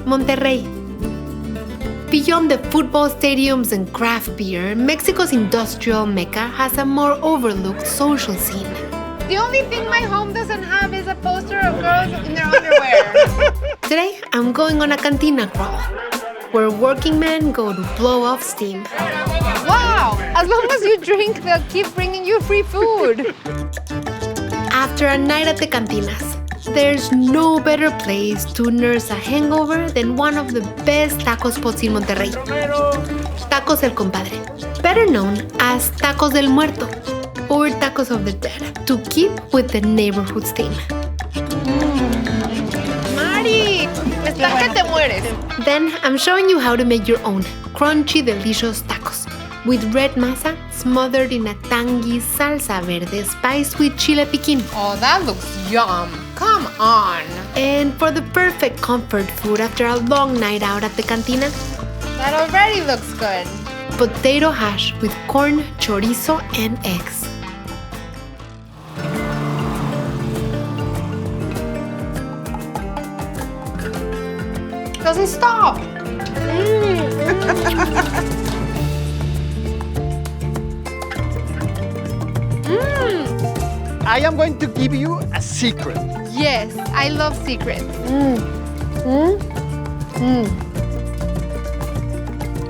Monterrey. Beyond the football stadiums and craft beer, Mexico's industrial mecca has a more overlooked social scene. The only thing my home doesn't have is a poster of girls in their underwear. Today, I'm going on a cantina crawl, where working men go to blow off steam. Wow! As long as you drink, they'll keep bringing you free food. After a night at the cantinas, there's no better place to nurse a hangover than one of the best taco spots in Monterrey. Tacos El Compadre, better known as Tacos del Muerto or Tacos of the Dead, to keep with the neighborhood's theme. Mari, estás que te mueres. Then I'm showing you how to make your own crunchy, delicious tacos with red masa smothered in a tangy salsa verde spiced with chile piquin. Oh, that looks yum. Come on. And for the perfect comfort food after a long night out at the cantina, That already looks good. potato hash with corn, chorizo, and eggs. Doesn't stop. I am going to give you a secret. Yes, I love secrets.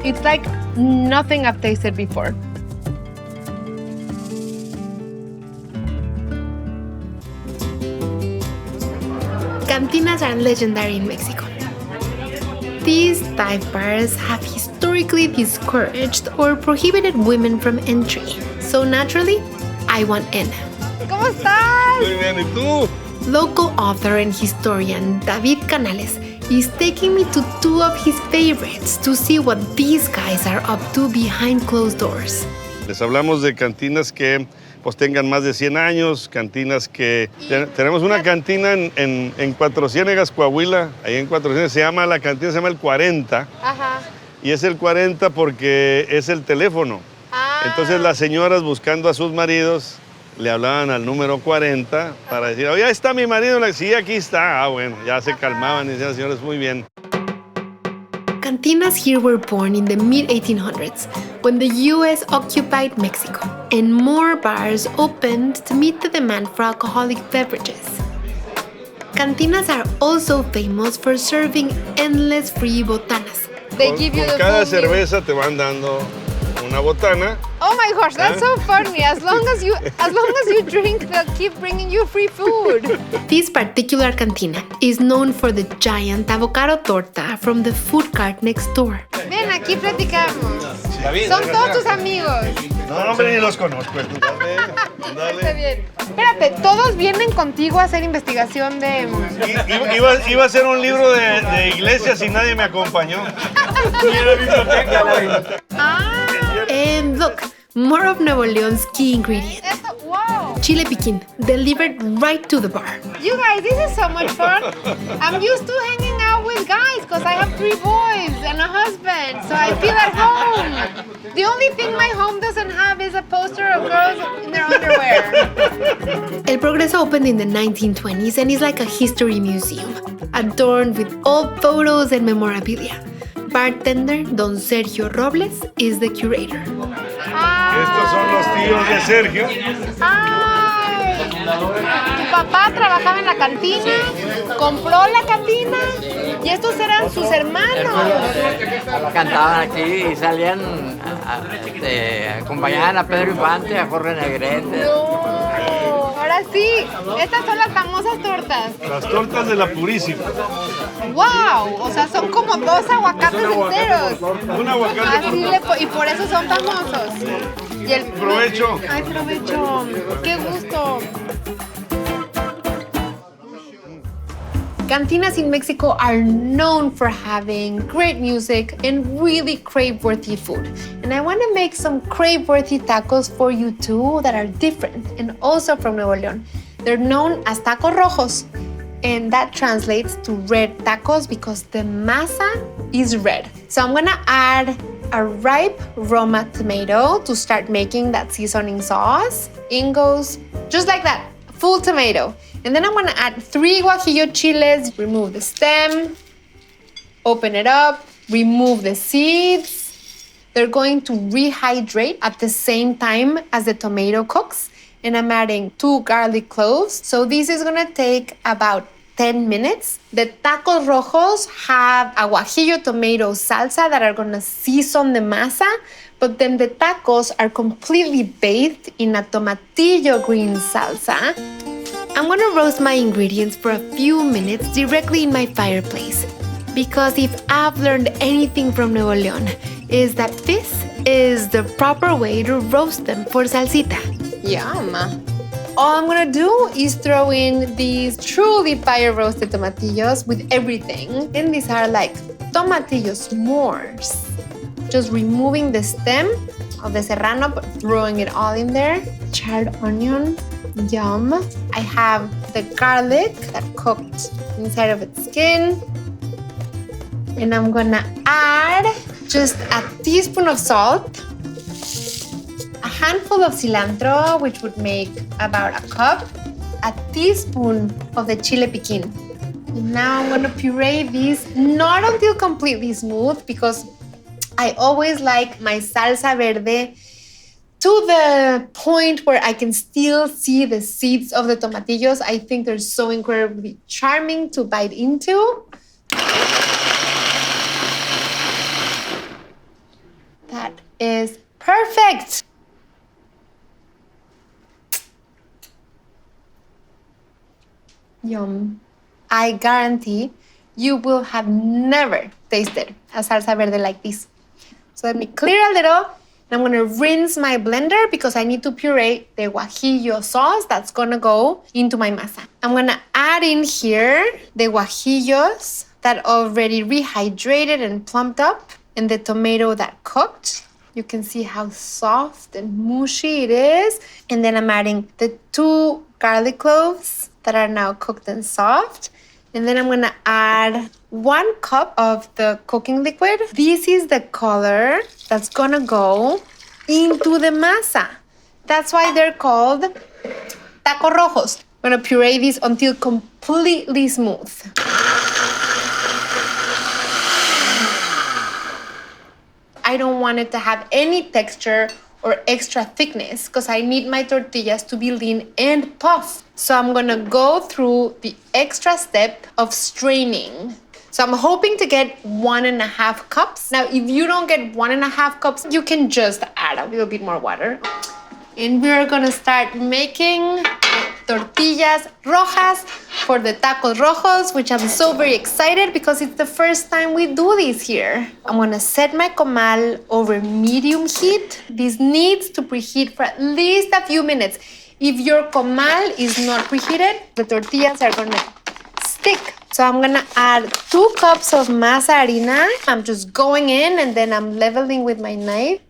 It's like nothing I've tasted before. Cantinas are legendary in Mexico. These dive bars have historically discouraged or prohibited women from entry. So naturally, I want in. ¿Cómo estás? Muy bien, ¿y tú? Local author and historian David Canales is taking me to two of his favorites to see what these guys are up to behind closed doors. Les hablamos de cantinas que pues tengan más de 100 años, cantinas que... Tenemos una cantina en Cuatro Ciénegas, Coahuila, ahí en Cuatro Ciénegas, la cantina se llama el 40, Ajá. y es el 40 porque es el teléfono. Entonces las señoras buscando a sus maridos le hablaban al número 40 para decir, oye, ahí está mi marido, sí, aquí está. Ah, bueno, ya se calmaban y decían, señores, muy bien. Cantinas here were born in the mid-1800s when the US occupied Mexico, and more bars opened to meet the demand for alcoholic beverages. Cantinas are also famous for serving endless free botanas. They give you Por the cada full meal. cerveza te van dando una botana. Oh my gosh, that's so funny. As long as you drink, they'll keep bringing you free food. This particular cantina is known for the giant avocado torta from the food cart next door. Ven, aquí platicamos. Son todos tus amigos. No, hombre, ni los conozco. Está bien. Espérate, ¿todos vienen contigo a hacer investigación de...? Iba a hacer un libro de iglesias y nadie me acompañó. And look, more of Nuevo León's key ingredient, Wow. chile piquin, delivered right to the bar. You guys, this is so much fun. I'm used to hanging out with guys because I have 3 boys and a husband, so I feel at home. The only thing my home doesn't have is a poster of girls in their underwear. El Progreso opened in the 1920s and is like a history museum, adorned with old photos and memorabilia. Bartender Don Sergio Robles is the curator. Estos son los tíos de Sergio. ¡Ay! Tu papá trabajaba en la cantina, compró la cantina y estos eran sus hermanos. Cantaban aquí y salían, acompañaban a Pedro Infante, a Jorge Negrete. No, ahora sí, estas son las famosas tortas. Las tortas de la Purísima. ¡Wow! O sea, son como 2 aguacates enteros. Un aguacate por Y por eso son famosos. Y el provecho. ¡Ay, provecho! ¡Qué gusto! Cantinas in Mexico are known for having great music and really crave-worthy food. And I want to make some crave-worthy tacos for you too that are different and also from Nuevo León. They're known as Tacos Rojos, and that translates to red tacos because the masa is red. So I'm gonna add a ripe Roma tomato to start making that seasoning sauce. In goes just like that, full tomato. And then I'm gonna add 3 guajillo chiles, remove the stem, Open it up, remove the seeds. They're going to rehydrate at the same time as the tomato cooks. And I'm adding 2 garlic cloves. So this is gonna take about 10 minutes. The Tacos Rojos have a guajillo tomato salsa that are gonna season the masa, but then the tacos are completely bathed in a tomatillo green salsa. I'm gonna roast my ingredients for a few minutes directly in my fireplace, because if I've learned anything from Nuevo León, is that this is the proper way to roast them for salsita. Yum. All I'm gonna do is throw in these truly fire roasted tomatillos with everything. And these are like tomatillo s'mores. Just removing the stem of the serrano, but throwing it all in there. Charred onion, yum. I have the garlic that cooked inside of its skin. And I'm gonna add just a teaspoon of salt, a handful of cilantro, which would make about a cup, a teaspoon of the chile piquin. And now I'm gonna puree these, not until completely smooth, because I always like my salsa verde to the point where I can still see the seeds of the tomatillos. I think they're so incredibly charming to bite into. That is perfect. Yum. I guarantee you will have never tasted a salsa verde like this. So let me clear a little. I'm gonna rinse my blender because I need to puree the guajillo sauce that's gonna go into my masa. I'm gonna add in here the guajillos that already rehydrated and plumped up, and the tomato that cooked. You can see how soft and mushy it is. And then I'm adding the 2 garlic cloves that are now cooked and soft. And then I'm gonna add 1 cup of the cooking liquid. This is the color that's gonna go into the masa. That's why they're called Tacos Rojos. I'm gonna puree this until completely smooth. I don't want it to have any texture or extra thickness because I need my tortillas to be lean and puffed. So I'm gonna go through the extra step of straining. So I'm hoping to get 1.5 cups. Now, if you don't get 1.5 cups, you can just add a little bit more water. And we're gonna start making tortillas rojas for the Tacos Rojos, which I'm so very excited because it's the first time we do this here. I'm gonna set my comal over medium heat. This needs to preheat for at least a few minutes. If your comal is not preheated, the tortillas are gonna stick. So I'm gonna add 2 cups of masa harina. I'm just going in and then I'm leveling with my knife.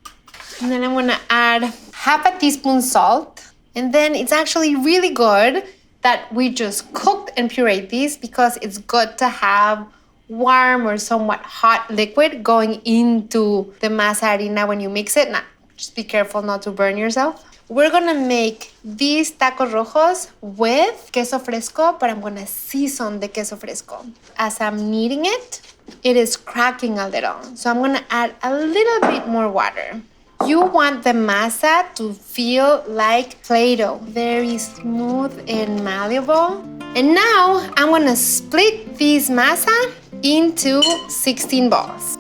And then I'm gonna add half a teaspoon salt. And then it's actually really good that we just cooked and pureed these because it's good to have warm or somewhat hot liquid going into the masa harina when you mix it. Now, just be careful not to burn yourself. We're gonna make these tacos rojos with queso fresco, but I'm gonna season the queso fresco. As I'm kneading it, it is cracking a little. So I'm gonna add a little bit more water. You want the masa to feel like Play-Doh, very smooth and malleable. And now I'm gonna split this masa into 16 balls.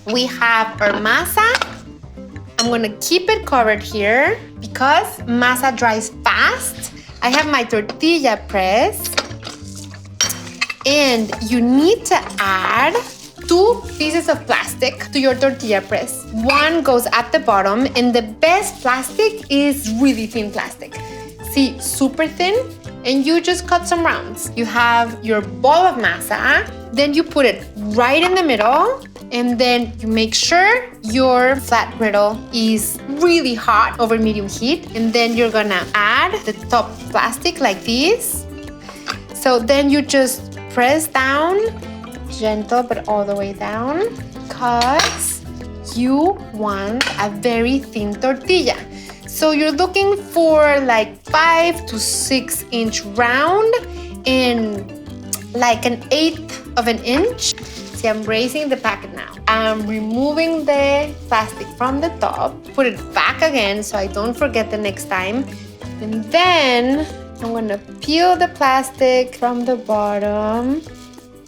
We have our masa. I'm gonna keep it covered here because masa dries fast. I have my tortilla press. And you need to add 2 pieces of plastic to your tortilla press. 1 goes at the bottom, and the best plastic is really thin plastic. See, super thin, and you just cut some rounds. You have your ball of masa, then you put it right in the middle, and then you make sure your flat griddle is really hot over medium heat, and then you're gonna add the top plastic like this. So then you just press down, gentle but all the way down, because you want a very thin tortilla. So you're looking for like 5 to 6 inch round and like 1/8 of an inch See, I'm raising the packet now. I'm removing the plastic from the top, put it back again so I don't forget the next time. And then I'm gonna peel the plastic from the bottom.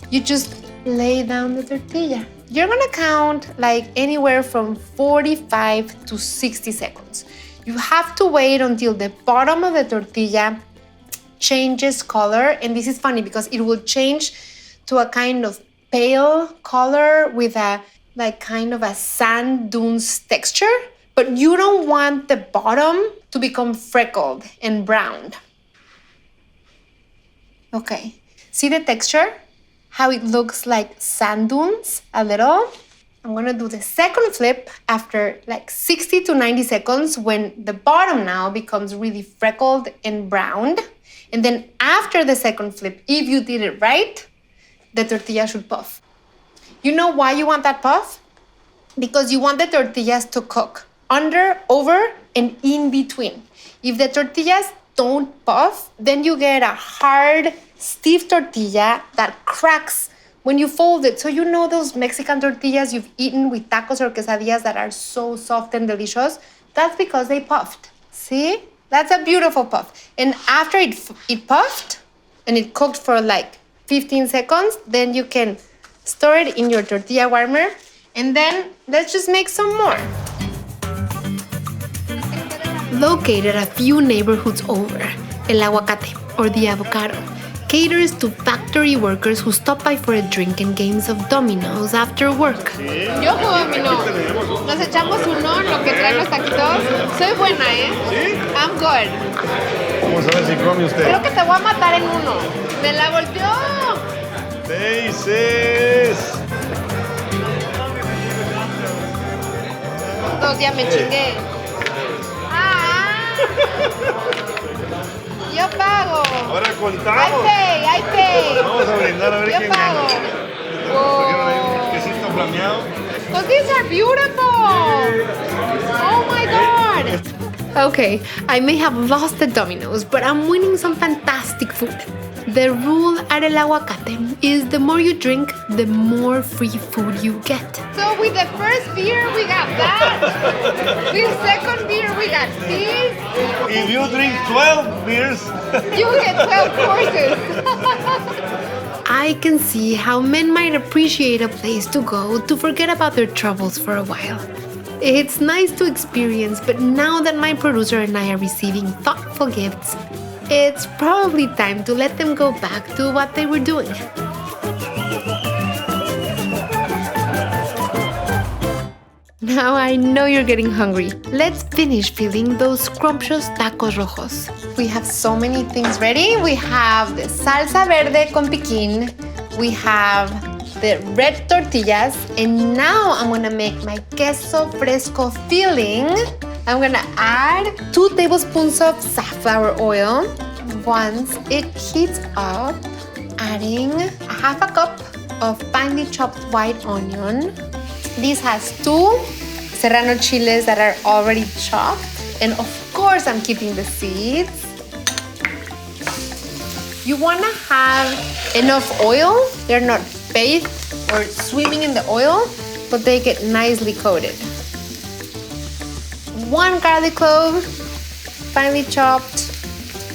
You just lay down the tortilla. You're gonna count like anywhere from 45 to 60 seconds. You have to wait until the bottom of the tortilla changes color. And this is funny because it will change to a kind of pale color with a like kind of a sand dunes texture. But you don't want the bottom to become freckled and browned. Okay, see the texture? How it looks like sand dunes a little. I'm gonna do the second flip after like 60 to 90 seconds when the bottom now becomes really freckled and browned. And then after the second flip, if you did it right, the tortilla should puff. You know why you want that puff? Because you want the tortillas to cook under, over, and in between. If the tortillas don't puff, then you get a hard, stiff tortilla that cracks when you fold it. So you know those Mexican tortillas you've eaten with tacos or quesadillas that are so soft and delicious? That's because they puffed. See? That's a beautiful puff. And after it puffed and it cooked for like 15 seconds, then you can store it in your tortilla warmer. And then let's just make some more. Located a few neighborhoods over, El Aguacate, or the avocado, caters to factory workers who stop by for a drink and games of dominoes after work. Yo juego dominó. Nos echamos uno, lo que traen los taquitos. Soy buena, ¿eh? ¿Sí? I'm good. Vamos a ver si come usted. Creo que te voy a matar en uno. ¡Me la volteó! ¡Seis! Dos, ya me chingué. ¡Ah! Yo pago. Ahora contamos. I pay. Vamos a brindar a ver Yo quién pago. gana. Whoa. Quesito flameado. But these are beautiful. Oh my God. Okay, I may have lost the dominoes, but I'm winning some fantastic food. The rule at El Aguacate is the more you drink, the more free food you get. So with the first beer, we got that. With second beer, we got this. If you drink 12 beers, You get 12 courses. I can see how men might appreciate a place to go to forget about their troubles for a while. It's nice to experience, but now that my producer and I are receiving thoughtful gifts, it's probably time to let them go back to what they were doing. Now I know you're getting hungry. Let's finish filling those scrumptious tacos rojos. We have so many things ready. We have the salsa verde con piquín. We have the red tortillas. And now I'm gonna make my queso fresco filling. I'm gonna add 2 tablespoons of safflower oil. Once it heats up, adding a half a cup of finely chopped white onion. This has 2 serrano chiles that are already chopped. And of course, I'm keeping the seeds. You wanna have enough oil. They're not bathed or swimming in the oil, but they get nicely coated. 1 garlic clove, finely chopped.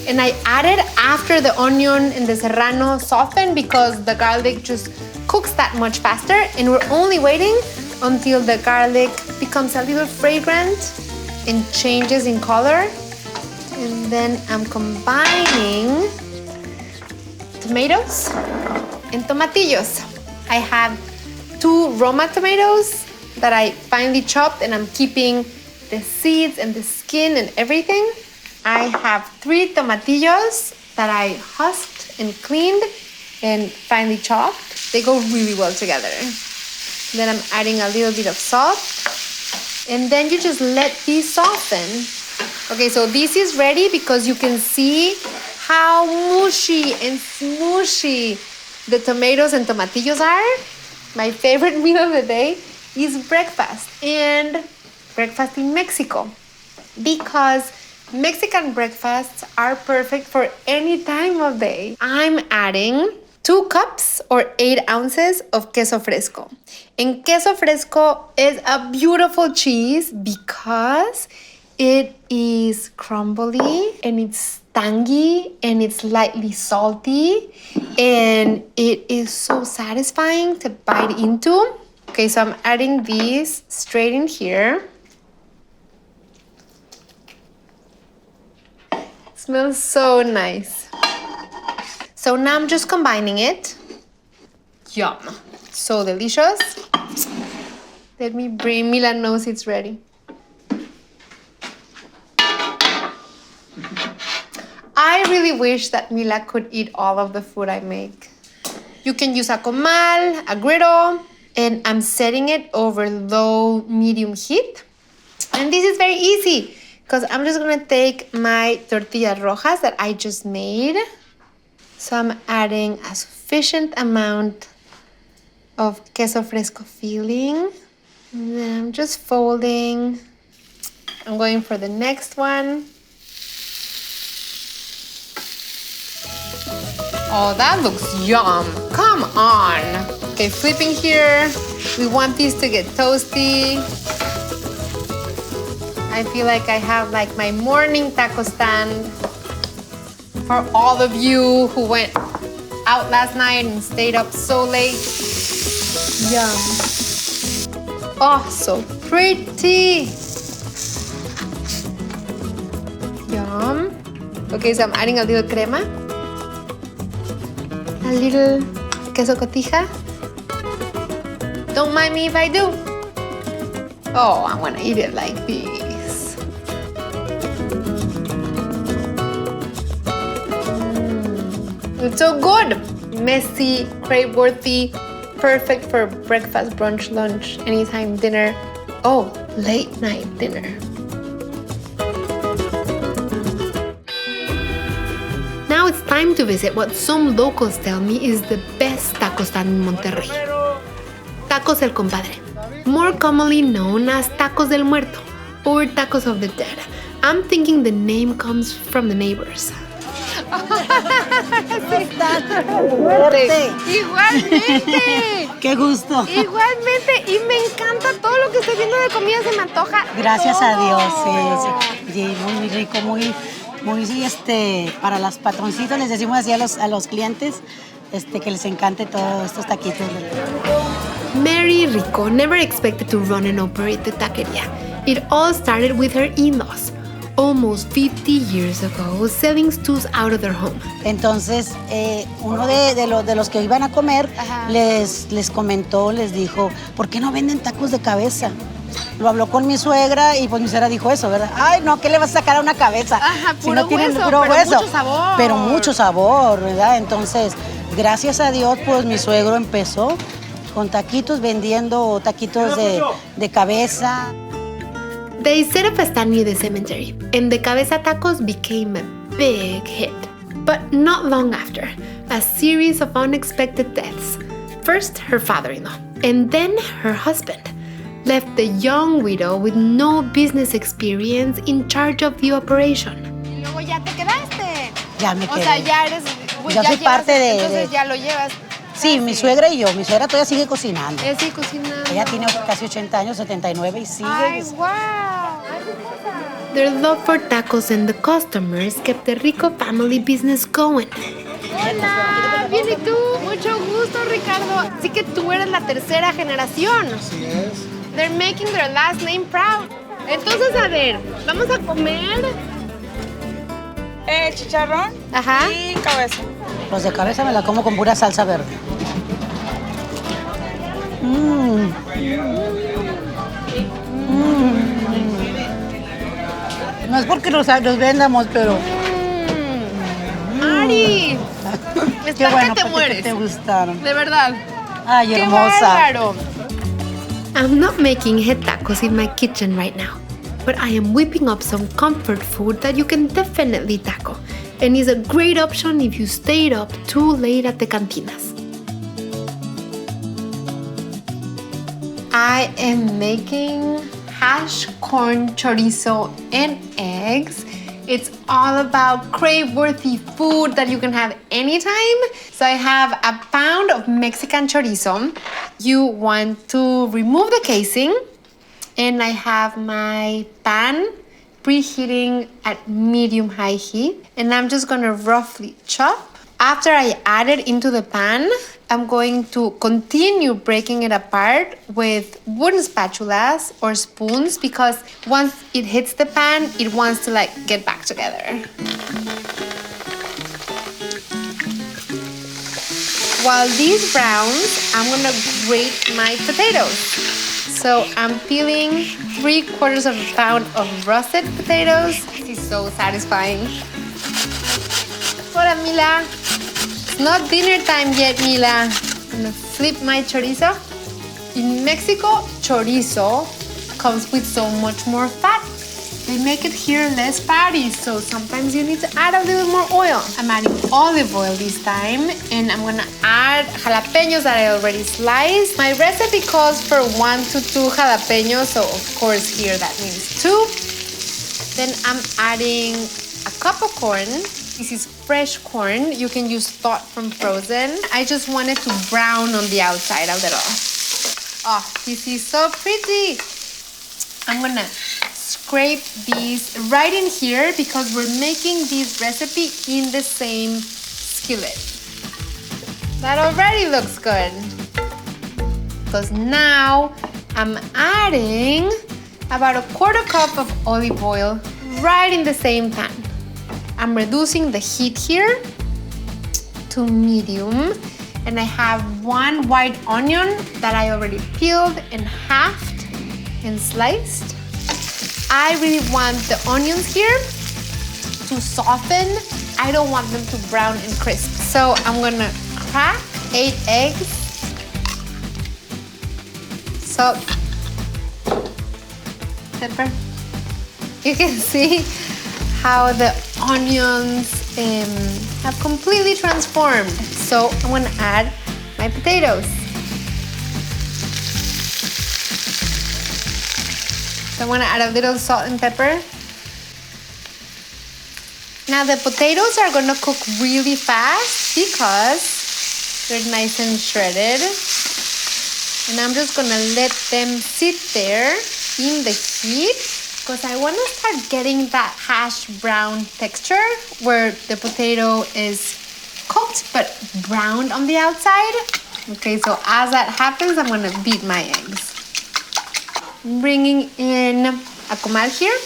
And I added after the onion and the serrano soften because the garlic just cooks that much faster. And we're only waiting until the garlic becomes a little fragrant and changes in color. And then I'm combining tomatoes and tomatillos. I have 2 Roma tomatoes that I finely chopped, and I'm keeping the seeds and the skin and everything. I have 3 tomatillos that I husked and cleaned and finely chopped. They go really well together. Then I'm adding a little bit of salt. And then you just let these soften. Okay, so this is ready because you can see how mushy and smooshy the tomatoes and tomatillos are. My favorite meal of the day is breakfast, and breakfast in Mexico, because Mexican breakfasts are perfect for any time of day. I'm adding 2 cups or 8 ounces of queso fresco. And queso fresco is a beautiful cheese because it is crumbly and it's tangy and it's lightly salty and it is so satisfying to bite into. Okay, so I'm adding these straight in here. Smells so nice. So now I'm just combining it. Yum. So delicious. Let me bring, Mila knows it's ready. I really wish that Mila could eat all of the food I make. You can use a comal, a griddle, and I'm setting it over low, medium heat. And this is very easy because I'm just gonna take my tortillas rojas that I just made. So I'm adding a sufficient amount of queso fresco filling. And then I'm just folding. I'm going for the next one. Oh, that looks yum. Come on. Okay, flipping here. We want these to get toasty. I feel like I have like my morning taco stand for all of you who went out last night and stayed up so late. Yum. Oh, so pretty. Yum. Okay, so I'm adding a little crema. A little queso cotija. Don't mind me if I do. Oh, I want to eat it like this. It's so good. Messy, crave-worthy, perfect for breakfast, brunch, lunch, anytime dinner. Oh, late night dinner. Now it's time to visit what some locals tell me is the best taco stand in Monterrey. Tacos El Compadre, more commonly known as Tacos del Muerto or Tacos of the Dead. I'm thinking the name comes from the neighbors. Igualmente. Qué gusto. Igualmente. Y me encanta todo lo que estoy viendo de comida, se me antoja. Gracias a Dios, todo. sí, muy rico, muy para las patroncitos les decimos así a los clientes, que les encante todos estos taquitos. Mary Rico never expected to run and operate the taqueria. It all started with her in-laws, almost 50 years ago, selling stews out of their home. Entonces, uno de los que iban a comer les comentó, les dijo, ¿por qué no venden tacos de cabeza? Lo habló con mi suegra y pues mi suegra dijo eso, ¿verdad? Ay, no, ¿qué le vas a sacar a una cabeza? Ajá, si no tienen puro pero hueso. mucho sabor. Pero mucho sabor, ¿verdad? Entonces, gracias a Dios, pues mi suegro empezó con taquitos, vendiendo taquitos de cabeza. They set up a stand near the cemetery, and the cabeza tacos became a big hit. But not long after, a series of unexpected deaths. First, her father-in-law, and then her husband left the young widow with no business experience in charge of the operation. Y luego ya te quedaste. Ya me quedé. O sea, ya eres... Ya soy parte de... Entonces ya lo llevas. Sí, mi suegra y yo. Mi suegra todavía sigue cocinando. Ella sigue cocinando. Ella tiene casi 80 años, 79, y sigue. Ay, wow. Their love for tacos and the customers kept the Rico family business going. Hola, bien y tú. Mucho gusto, Ricardo. Así que tú eres la tercera generación. Así es. They're making their last name proud. Entonces, a ver, vamos a comer. Chicharrón Ajá. y cabeza. Los de cabeza me la como con pura salsa verde. No es porque los vendamos, pero... Ari, Qué bueno, que te porque mueres. te gustaron. De verdad. Ay, Qué hermosa. bárbaro. I'm not making head tacos in my kitchen right now, but I am whipping up some comfort food that you can definitely taco, and is a great option if you stayed up too late at the cantinas. I am making hash corn chorizo and eggs, It's all about crave-worthy food that you can have anytime. So I have a pound of Mexican chorizo. You want to remove the casing, and I have my pan preheating at medium-high heat, and I'm just gonna roughly chop. After I add it into the pan, I'm going to continue breaking it apart with wooden spatulas or spoons because once it hits the pan, it wants to get back together. While these browns, I'm gonna grate my potatoes. So I'm peeling 3/4 of a pound of russet potatoes. This is so satisfying. Hola, Mila. It's not dinner time yet, Mila. I'm gonna flip my chorizo. In Mexico, chorizo comes with so much more fat. They make it here less fatty, so sometimes you need to add a little more oil. I'm adding olive oil this time, and I'm gonna add jalapenos that I already sliced. My recipe calls for 1 to 2 jalapenos, so of course here that means 2. Then I'm adding a cup of corn. This is fresh corn. You can use thawed from frozen. I just want it to brown on the outside a little. Oh, this is so pretty. I'm gonna scrape these right in here because we're making this recipe in the same skillet. That already looks good. Because now I'm adding about 1/4 cup of olive oil right in the same pan. I'm reducing the heat here to medium, and I have 1 white onion that I already peeled and halved and sliced. I really want the onions here to soften. I don't want them to brown and crisp. So I'm gonna crack 8 eggs, salt, pepper. You can see how the onions have completely transformed. So I'm gonna add my potatoes. So I'm gonna add a little salt and pepper. Now the potatoes are gonna cook really fast because they're nice and shredded. And I'm just gonna let them sit there in the heat because I want to start getting that hash brown texture where the potato is cooked but browned on the outside. Okay, so as that happens, I'm gonna beat my eggs. Bringing in a comal here,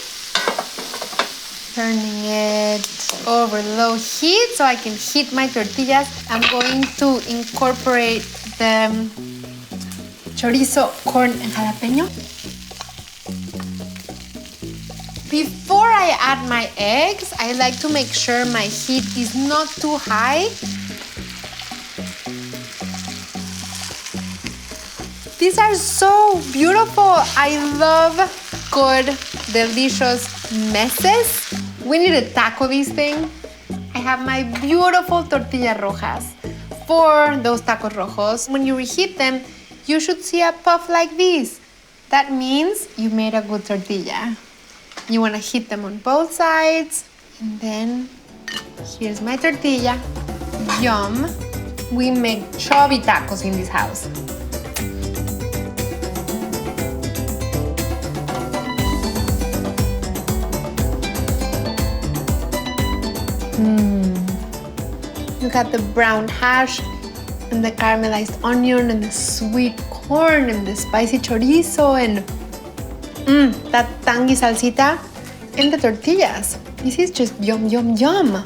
turning it over low heat so I can heat my tortillas. I'm going to incorporate the chorizo, corn, and jalapeno. Before I add my eggs, I like to make sure my heat is not too high. These are so beautiful. I love good, delicious messes. We need to tackle these things. I have my beautiful tortilla rojas for those tacos rojos. When you reheat them, you should see a puff like this. That means you made a good tortilla. You want to heat them on both sides. And then here's my tortilla. Yum. We make chubby tacos in this house. Look at the brown hash and the caramelized onion and the sweet corn and the spicy chorizo and that tangy salsita and the tortillas. This is just yum, yum, yum.